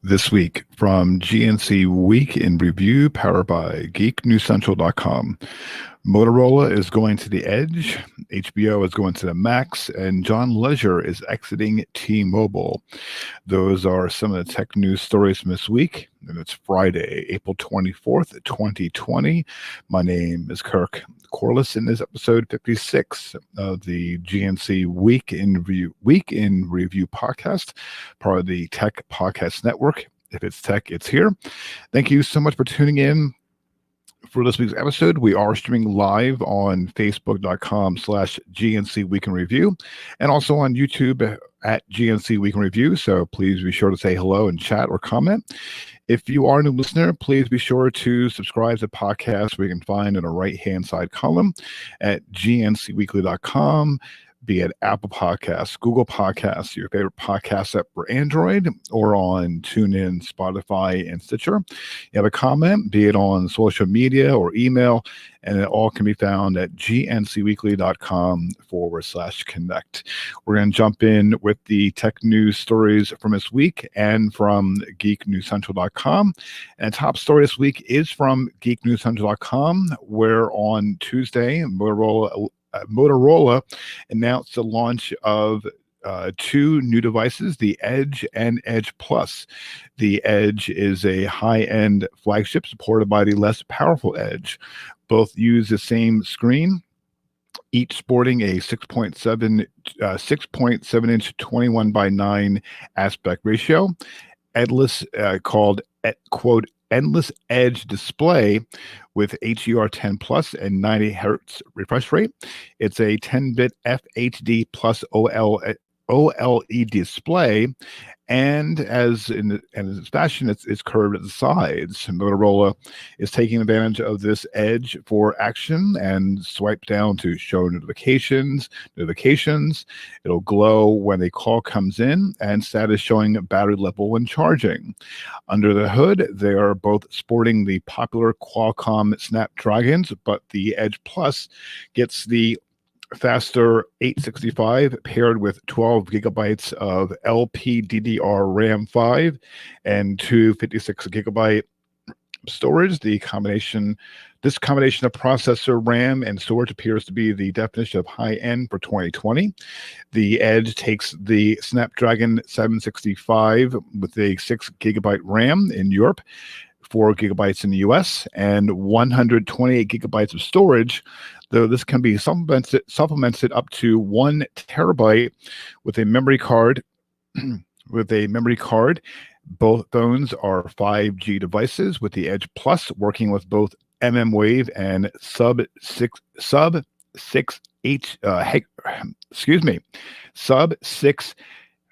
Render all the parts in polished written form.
This week from GNC Week in Review, powered by GeekNewsCentral.com. Motorola is going to the Edge, HBO is going to the MAX, and John Legere is exiting T-Mobile. Those are some of the tech news stories from this week, and it's Friday, April 24th, 2020. My name is Kirk Corliss, and this is episode 56 of the GNC Week in Review podcast, part of the Tech Podcast Network. If it's tech, it's here. Thank you so much for tuning in. For this week's episode, we are streaming live on Facebook.com/GNC Week in Review and also on YouTube at GNC Week in Review. So please be sure to say hello and chat or comment. If you are a new listener, please be sure to subscribe to the podcast we can find in the right-hand side column at GNCweekly.com. Be it Apple Podcasts, Google Podcasts, your favorite podcast app for Android, or on TuneIn, Spotify, and Stitcher. You have a comment, be it on social media or email, and it all can be found at GNCweekly.com/connect. We're going to jump in with the tech news stories from this week and from GeekNewsCentral.com. And top story this week is from GeekNewsCentral.com, where on Tuesday, Motorola announced the launch of two new devices, the Edge and Edge Plus. The Edge is a high-end flagship supported by the less powerful Edge. Both use the same screen, each sporting a 6.7-inch 21:9 aspect ratio, called quote endless edge display with HDR10 plus and 90 hertz refresh rate. It's a 10-bit FHD plus OLED display, and as in its fashion, it's curved at the sides. Motorola is taking advantage of this edge for action and swipe down to show notifications. It'll glow when a call comes in, and status showing battery level when charging. Under the hood, they are both sporting the popular Qualcomm Snapdragons, but the Edge Plus gets the faster 865 paired with 12 gigabytes of LPDDR RAM 5 and 256 gigabyte storage. This combination of processor, RAM, and storage appears to be the definition of high-end for 2020. The Edge takes the Snapdragon 765 with a 6 gigabyte RAM in Europe, 4 gigabytes in the US, and 128 gigabytes of storage, though this can be supplemented up to 1 terabyte with a memory card. Both phones are 5G devices, with the Edge Plus working with both mmWave and sub-6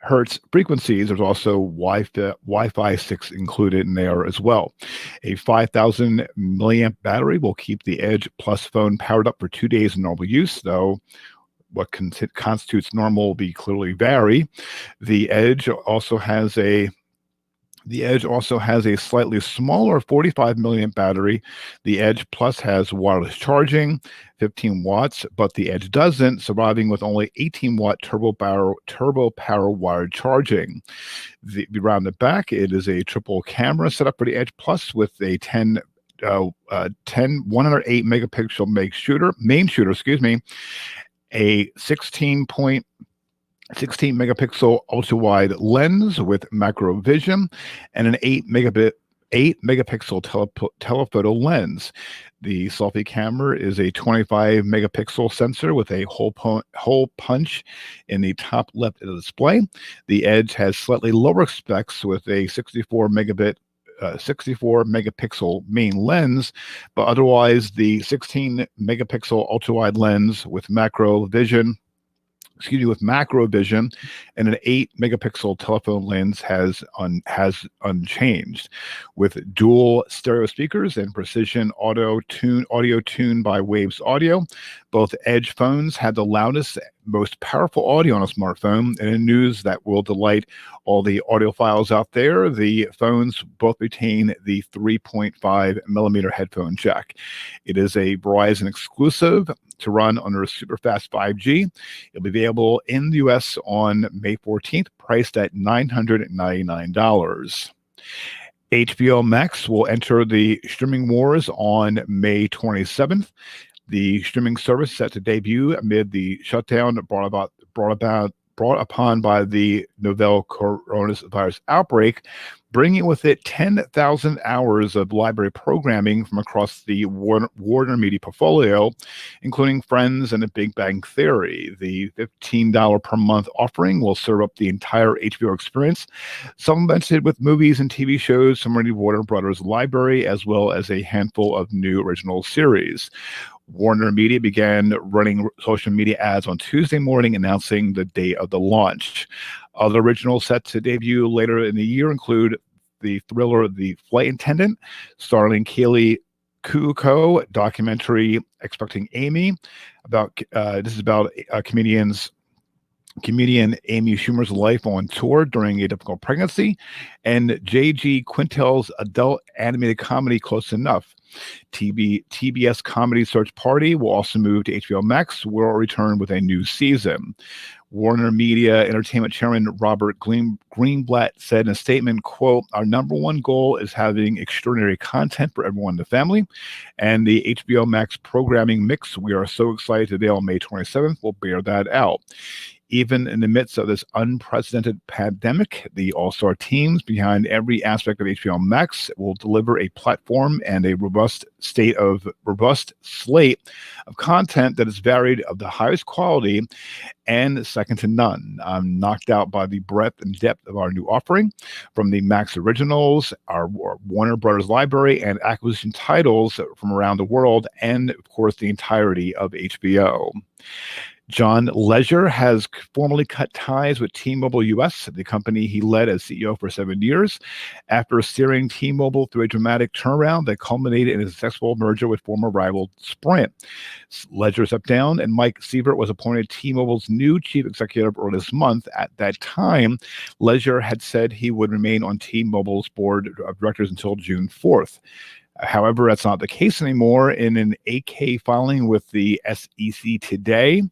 hertz frequencies. There's also Wi-Fi 6 included in there as well. A 5,000 milliamp battery will keep the Edge Plus phone powered up for 2 days in normal use, though what constitutes normal will be clearly vary. The Edge also has a slightly smaller 45 milliamp battery. The Edge Plus has wireless charging, 15 watts, but the Edge doesn't, surviving with only 18 watt turbo power wired charging. Around the back, it is a triple camera setup for the Edge Plus with a 10 108 megapixel main shooter, a 16 megapixel ultra wide lens with macro vision, and an 8 megapixel telephoto lens. The selfie camera is a 25 megapixel sensor with a hole punch in the top left of the display. The Edge has slightly lower specs with a 64 megapixel main lens, but otherwise the 16 megapixel ultra wide lens with macro vision and an 8 megapixel telephone lens has unchanged. With dual stereo speakers and precision audio tuned by Waves Audio, both Edge phones had the loudest, most powerful audio on a smartphone. And in news that will delight all the audiophiles out there, the phones both retain the 3.5 millimeter headphone jack. It is a Verizon exclusive to run under super fast 5G. It'll be available in the US on May 14th, priced at $999. HBO Max will enter the streaming wars on May 27th. The streaming service set to debut amid the shutdown brought upon by the novel coronavirus outbreak, bringing with it 10,000 hours of library programming from across the Warner Media portfolio, including Friends and The Big Bang Theory. The $15 per month offering will serve up the entire HBO experience, supplemented with movies and TV shows from the Warner Brothers library, as well as a handful of new original series. Warner Media began running social media ads on Tuesday morning, announcing the date of the launch. Other originals set to debut later in the year include the thriller The Flight Attendant, starring Kaylee Cuoco, documentary Expecting Amy. This is about comedian Amy Schumer's life on tour during a difficult pregnancy, and J.G. Quintel's adult animated comedy Close Enough. TBS Comedy Search Party will also move to HBO Max, where it will return with a new season. Warner Media Entertainment Chairman Robert Greenblatt said in a statement, quote, "Our number one goal is having extraordinary content for everyone in the family, and the HBO Max programming mix we are so excited to unveil on May 27th will bear that out." Even in the midst of this unprecedented pandemic, the all-star teams behind every aspect of HBO Max will deliver a platform and a robust slate of content that is varied, of the highest quality, and second to none. I'm knocked out by the breadth and depth of our new offering, from the Max originals, our Warner Brothers library, and acquisition titles from around the world, and of course the entirety of HBO. John Legere has formally cut ties with T-Mobile US, the company he led as CEO for 7 years, after steering T-Mobile through a dramatic turnaround that culminated in a successful merger with former rival Sprint. Legere stepped down, and Mike Sievert was appointed T-Mobile's new chief executive earlier this month. At that time, Legere had said he would remain on T-Mobile's board of directors until June 4th. However, that's not the case anymore. In an 8K filing with the SEC today,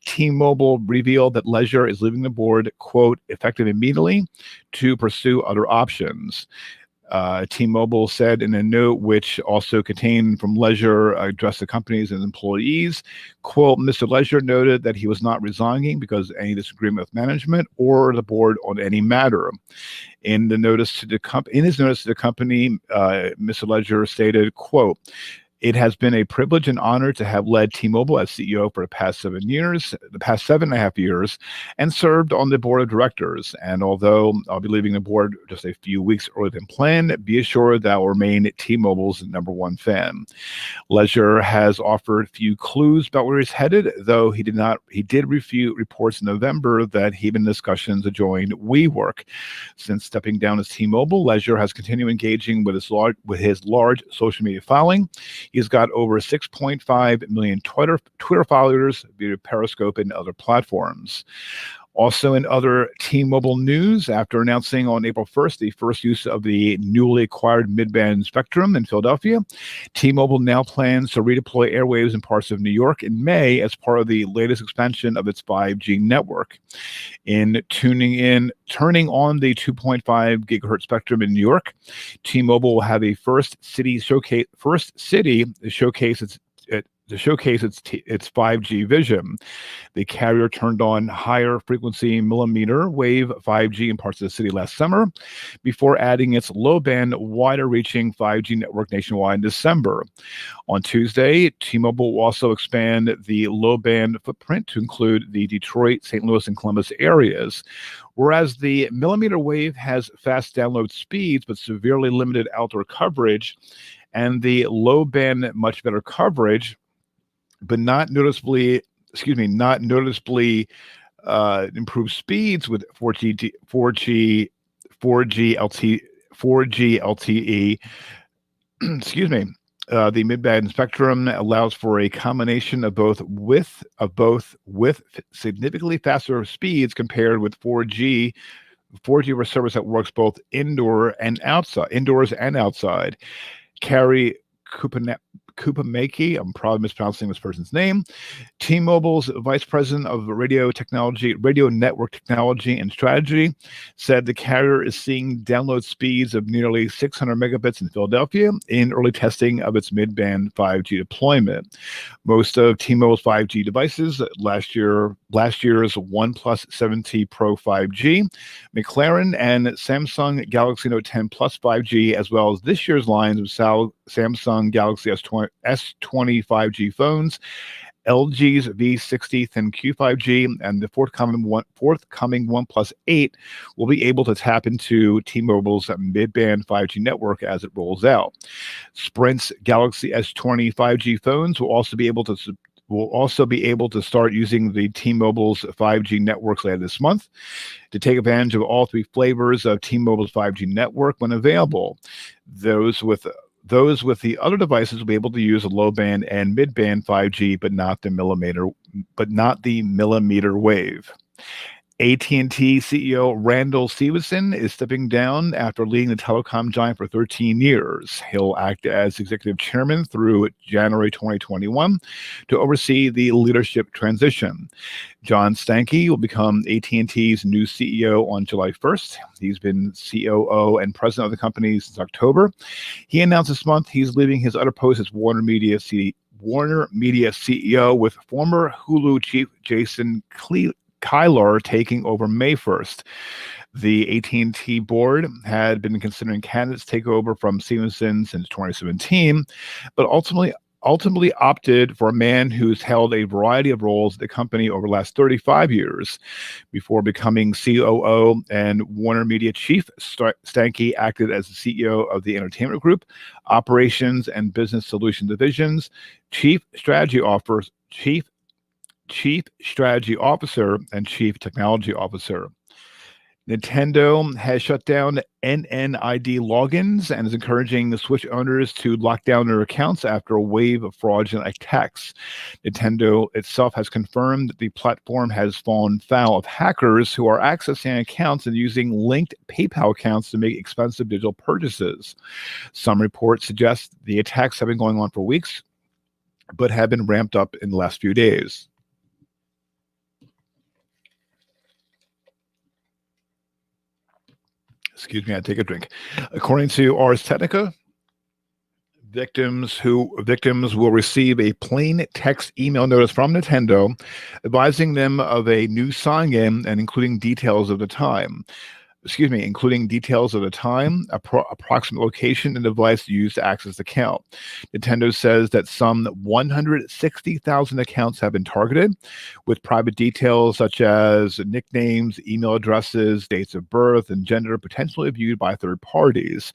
T-Mobile revealed that Legere is leaving the board, quote, effective immediately, to pursue other options. T-Mobile said in a note, which also contained from Legere, addressed the companies and employees, quote, Mr. Legere noted that he was not resigning because of any disagreement with management or the board on any matter. In his notice to the company, Mr. Legere stated, quote, "It has been a privilege and honor to have led T-Mobile as CEO for the past 7.5 years, and served on the board of directors. And although I'll be leaving the board just a few weeks earlier than planned, be assured that I will remain T-Mobile's number one fan." Legere has offered few clues about where he's headed, though he did refute reports in November that he'd been in discussions to join WeWork. Since stepping down as T-Mobile, Legere has continued engaging with his large social media following. He's got over 6.5 million Twitter followers via Periscope and other platforms. Also, in other T-Mobile news, after announcing on April 1st the first use of the newly acquired mid-band spectrum in Philadelphia, T-Mobile now plans to redeploy airwaves in parts of New York in May as part of the latest expansion of its 5G network. In turning on the 2.5 gigahertz spectrum in New York, T-Mobile will have a first city to showcase its 5G vision. The carrier turned on higher frequency millimeter wave 5G in parts of the city last summer before adding its low band, wider reaching 5G network nationwide in December. On Tuesday, T-Mobile will also expand the low band footprint to include the Detroit, St. Louis, and Columbus areas. Whereas the millimeter wave has fast download speeds but severely limited outdoor coverage, and the low band much better coverage, but not noticeably improved speeds with 4G LTE. Excuse me. The mid-band spectrum allows for a combination of both with significantly faster speeds compared with 4G for service that works both indoors and outside. Carrie Kupamaki, I'm probably mispronouncing this person's name, T-Mobile's vice president of radio network technology and strategy, said the carrier is seeing download speeds of nearly 600 megabits in Philadelphia in early testing of its mid-band 5G deployment. Most of T-Mobile's 5G devices, last year's OnePlus 7T Pro 5G, McLaren and Samsung Galaxy Note 10 Plus 5G, as well as this year's lines of Samsung Galaxy S20 5G phones, LG's V60 Thin Q 5G, and the forthcoming OnePlus 8 will be able to tap into T-Mobile's mid-band 5G network as it rolls out. Sprint's Galaxy S20 5G phones will also be able to start using the T-Mobile's 5G networks later this month. To take advantage of all three flavors of T-Mobile's 5G network when available, those with the other devices will be able to use a low band and mid band 5G, but not the millimeter wave. AT&T CEO Randall Stevenson is stepping down after leading the telecom giant for 13 years. He'll act as executive chairman through January 2021 to oversee the leadership transition. John Stankey will become AT&T's new CEO on July 1st. He's been COO and president of the company since October. He announced this month he's leaving his other post as Warner Media CEO, with former Hulu chief Jason Kylar taking over May 1st. The AT&T board had been considering candidates to take over from Stevenson since 2017, but ultimately opted for a man who's held a variety of roles at the company over the last 35 years. Before becoming COO and Warner Media chief, Stankey acted as the CEO of the Entertainment Group, Operations and Business Solution Divisions, Chief Strategy Officer, and Chief Technology Officer. Nintendo has shut down NNID logins and is encouraging the Switch owners to lock down their accounts after a wave of fraudulent attacks. Nintendo itself has confirmed that the platform has fallen foul of hackers who are accessing accounts and using linked PayPal accounts to make expensive digital purchases. Some reports suggest the attacks have been going on for weeks, but have been ramped up in the last few days. Excuse me, I take a drink. According to Ars Technica, victims will receive a plain text email notice from Nintendo advising them of a new sign-in and including details of the time, approximate location, and device used to access the account. Nintendo says that some 160,000 accounts have been targeted, with private details such as nicknames, email addresses, dates of birth, and gender potentially viewed by third parties.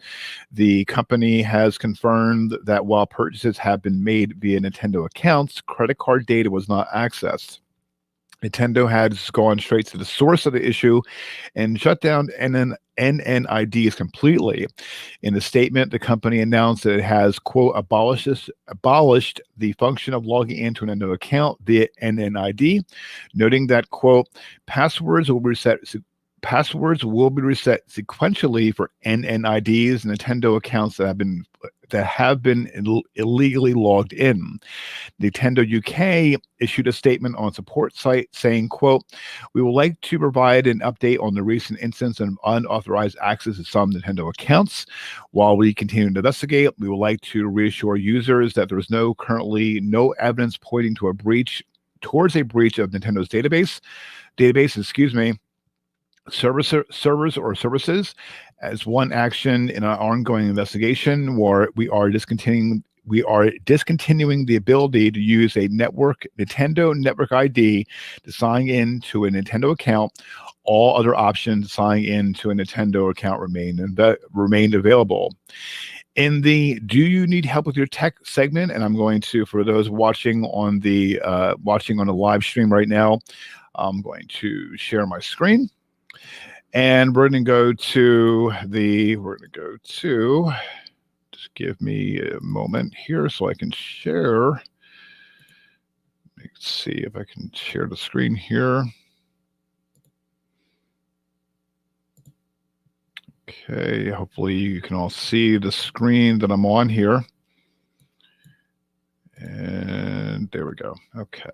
The company has confirmed that while purchases have been made via Nintendo accounts, credit card data was not accessed. Nintendo has gone straight to the source of the issue and shut down NNIDs completely. In the statement, the company announced that it has, quote, abolished the function of logging into an Nintendo account via NNID, noting that, quote, passwords will be reset. Passwords will be reset sequentially for NNIDs and Nintendo accounts that have been illegally logged in. Nintendo UK issued a statement on support site saying, quote, we would like to provide an update on the recent instance of unauthorized access to some Nintendo accounts. While we continue to investigate, we would like to reassure users that there is currently no evidence pointing to towards a breach of Nintendo's servers or services. As one action in an ongoing investigation where we are discontinuing the ability to use a Nintendo network ID to sign in to a Nintendo account. All other options to sign in to a Nintendo account remained available. In the "Do you need help with your tech" segment, and I'm going to, for those watching on the live stream right now, I'm going to share my screen. And we're going to go to, just give me a moment here so I can share. Let's see if I can share the screen here. Okay, hopefully you can all see the screen that I'm on here. And there we go. Okay,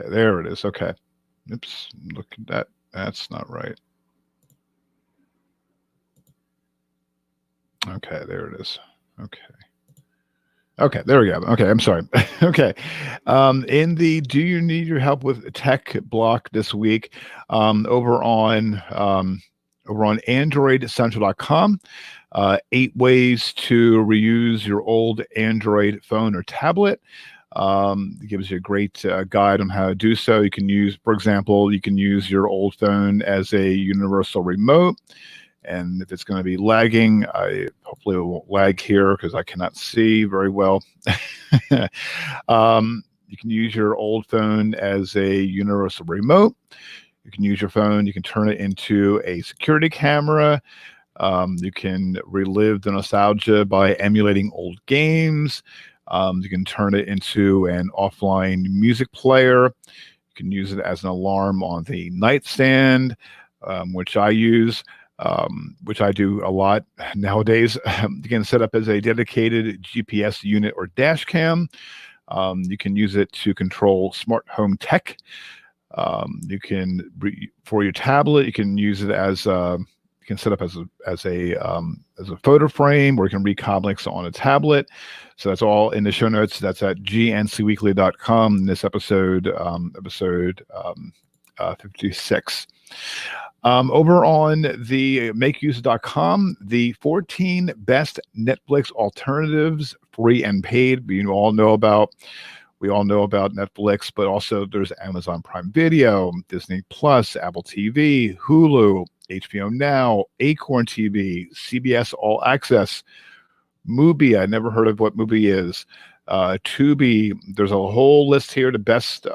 there it is. Okay. Oops, look at that. That's not right. Okay, there it is. Okay, there we go. Okay, I'm sorry. Okay. In the "Do you need your help with tech" block this week, over on AndroidCentral.com, 8 ways to reuse your old Android phone or tablet. It gives you a great guide on how to do so. You can use, for example, your old phone as a universal remote. And if it's going to be lagging, hopefully it won't lag here because I cannot see very well. You can use your old phone as a universal remote. You can use your phone. You can turn it into a security camera. You can relive the nostalgia by emulating old games. You can turn it into an offline music player. You can use it as an alarm on the nightstand, which I use, which I do a lot nowadays. You can set up as a dedicated GPS unit or dash cam. You can use it to control smart home tech. You can, for your tablet, you can use it as you can set up as a photo frame, or you can read comics on a tablet. So that's all in the show notes. That's at GNCweekly.com. This episode 56. Over on the MakeUse.com, the 14 best Netflix alternatives, free and paid. We all know about Netflix, but also there's Amazon Prime Video, Disney Plus, Apple TV, Hulu, HBO Now, Acorn TV, CBS All Access, Mubi. I never heard of what Mubi is. Tubi. There's a whole list here. The best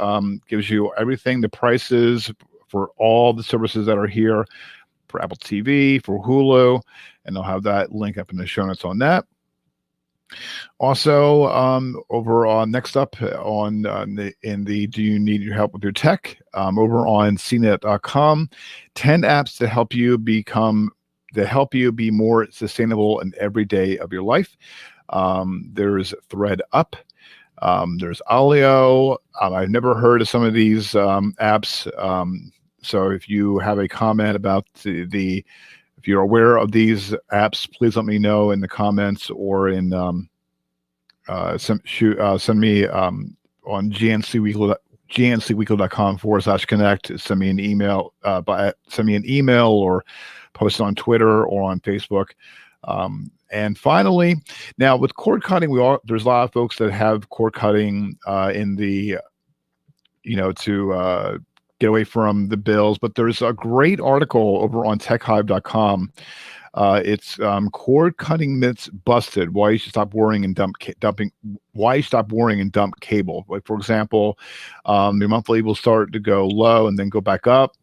gives you everything, the prices for all the services that are here, for Apple TV, for Hulu, and they'll have that link up in the show notes on that. Also, over on next up in the "Do you need your help with your tech?" Over on CNET.com, 10 apps to help you be more sustainable in every day of your life. There's ThreadUp. There's Alio. I've never heard of some of these apps. So if you have a comment about if you're aware of these apps, please let me know in the comments, or in send me on GNCweekly.com/connect. Send me an email, or post it on Twitter or on Facebook. And finally, now with cord cutting, there's a lot of folks that have cord cutting in the, to get away from the bills. But there's a great article over on techhive.com It's cord cutting myths busted. Why you should stop worrying and dumping. Why you stop worrying and dump cable. Like, for example, your monthly will start to go low and then go back up.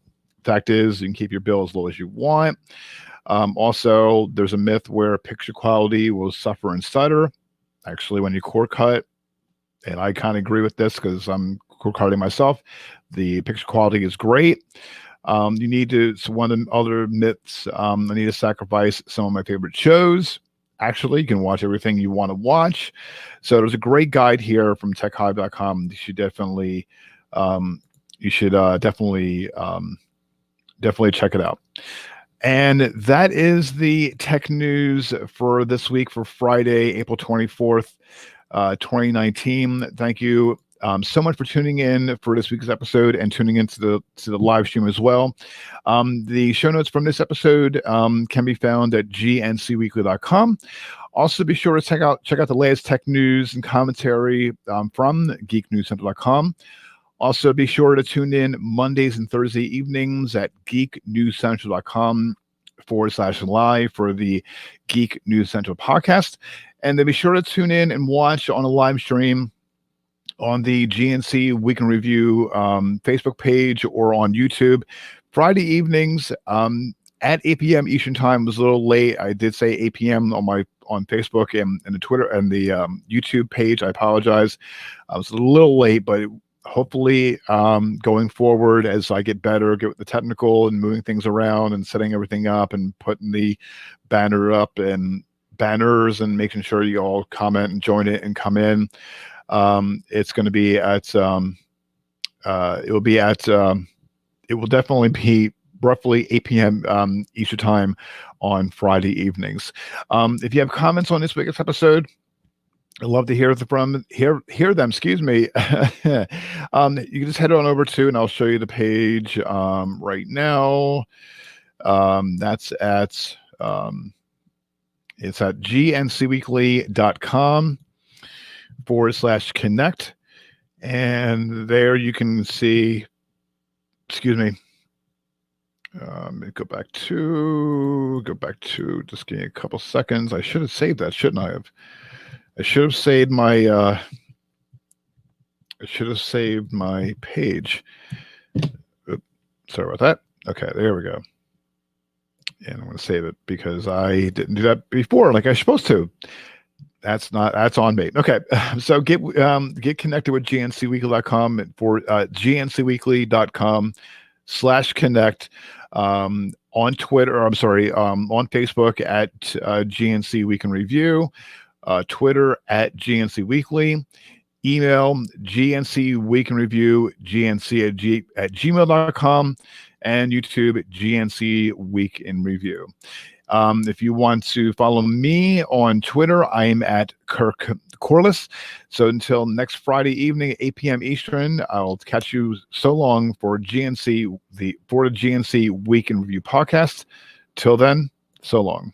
Fact is, you can keep your bill as low as you want. Also, there's a myth where picture quality will suffer and stutter. Actually, when you cord cut, and I kind of agree with this because I'm cord cutting myself, the picture quality is great. You need to, so one of the other myths, I need to sacrifice some of my favorite shows. Actually, you can watch everything you want to watch. So there's a great guide here from techhive.com. You should definitely, definitely check it out. And that is the tech news for this week, for Friday, April 24th, 2019. Thank you so much for tuning in for this week's episode and tuning into the live stream as well. The show notes from this episode can be found at gncweekly.com. Also, be sure to check out the latest tech news and commentary from geeknewscentral.com. Also, be sure to tune in Mondays and Thursday evenings at geeknewscentral.com/live for the Geek News Central podcast. And then be sure to tune in and watch on a live stream on the GNC Week in Review Facebook page or on YouTube. Friday evenings at 8 p.m. Eastern Time. It was a little late. I did say 8 p.m. on Facebook and the Twitter and the YouTube page. I apologize. I was a little late, but hopefully going forward, as I get better, get with the technical and moving things around and setting everything up and putting the banner up and banners and making sure you all comment and join it and come in. It's going to be at it will definitely be roughly 8 p.m. Eastern Time on Friday evenings. If you have comments on this week's episode, I'd love to hear them. Excuse me. You can just head on over to, and I'll show you the page right now. That's at it's at gncweekly.com/connect, and there you can see. Excuse me. Go back to. Just give me a couple seconds. I should have saved that, shouldn't I have? I should have saved my page. Oops, sorry about that. Okay, there we go. And I'm going to save it because I didn't do that before like I was supposed to. That's on me. Okay, so get connected with gncweekly.com for gncweekly.com/connect. On Twitter, on Facebook at GNC Week in Review. Twitter at GNC Weekly, email GNC Week in Review, GNC at gmail.com, and YouTube GNC Week in Review. If you want to follow me on Twitter, I am at Kirk Corliss. So until next Friday evening, 8 p.m. Eastern, I'll catch you so long for the GNC Week in Review podcast. Till then, so long.